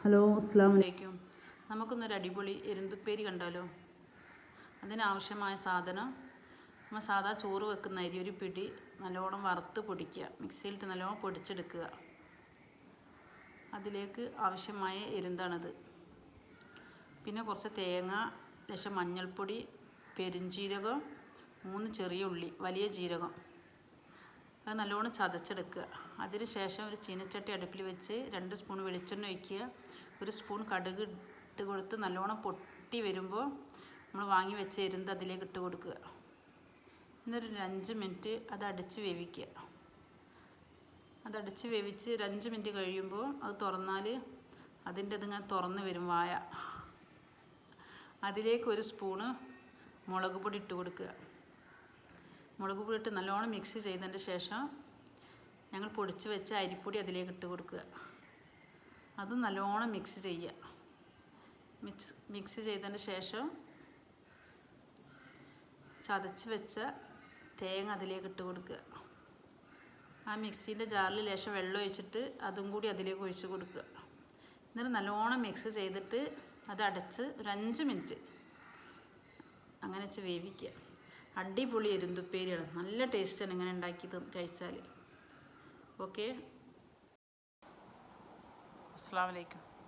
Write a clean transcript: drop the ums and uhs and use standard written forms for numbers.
Hello, അസ്സലാമു അലൈക്കും. നമുക്കൊന്നൊരു അടിപൊളി എരുന്തുപ്പേരി കണ്ടാലോ? അതിനാവശ്യമായ സാധനം, നമ്മൾ സാധാ ചോറ് വെക്കുന്ന അരി ഒരു പിടി നല്ലോണം വറുത്ത് പൊടിക്കുക, മിക്സിയിലിട്ട് നല്ലോണം പൊടിച്ചെടുക്കുക. അതിലേക്ക് ആവശ്യമായ എരുന്താണത്. പിന്നെ കുറച്ച് തേങ്ങ, ലേശം മഞ്ഞൾപ്പൊടി, പെരുംജീരകം, 3 ചെറിയ ഉള്ളി, വലിയ ജീരകം, അത് നല്ലോണം ചതച്ചെടുക്കുക. അതിന് ശേഷം ഒരു ചീനച്ചട്ടി അടുപ്പിൽ വെച്ച് 2 സ്പൂൺ വെളിച്ചെണ്ണ ഒഴിക്കുക. 1 സ്പൂൺ കടുക് ഇട്ട് കൊടുത്ത് നല്ലോണം പൊട്ടി വരുമ്പോൾ നമ്മൾ വാങ്ങി വെച്ച എരുന്ത് അതിലേക്ക് ഇട്ട് കൊടുക്കുക. എന്നിട്ട് 5 മിനിറ്റ് അത് അടച്ച് വേവിക്കുക. അതടച്ച് വേവിച്ച് 5 മിനിറ്റ് കഴിയുമ്പോൾ അത് തുറന്നാൽ അതിൻ്റെ ഇതിങ്ങനെ തുറന്ന് വരും വായ. അതിലേക്ക് 1 സ്പൂണ് മുളക് പൊടി ഇട്ട് കൊടുക്കുക. മുളക് പൊടി ഇട്ട് നല്ലോണം മിക്സ് ചെയ്തതിൻ്റെ ശേഷം ഞങ്ങൾ പൊടിച്ച് വെച്ച അരിപ്പൊടി അതിലേക്ക് ഇട്ട് കൊടുക്കുക. അതും നല്ലോണം മിക്സ് ചെയ്യുക. മിക്സ് ചെയ്തതിന് ശേഷം ചതച്ച് വെച്ച തേങ്ങ അതിലേക്ക് ഇട്ട് കൊടുക്കുക. ആ മിക്സീൻ്റെ ജാറിൽ ലേശം വെള്ളം ഒഴിച്ചിട്ട് അതും കൂടി അതിലേക്ക് ഒഴിച്ച് കൊടുക്കുക. എന്നിട്ട് നല്ലോണം മിക്സ് ചെയ്തിട്ട് അത് അടച്ച് ഒരു 5 മിനിറ്റ് അങ്ങനെ വെച്ച് വേവിക്കുക. അടിപൊളി എരുന്തുപ്പേരിയാണ്. നല്ല ടേസ്റ്റാണ് ഇങ്ങനെ ഉണ്ടാക്കി കഴിച്ചാൽ. ഓക്കെ, അസ്സലാമു അലൈക്കും.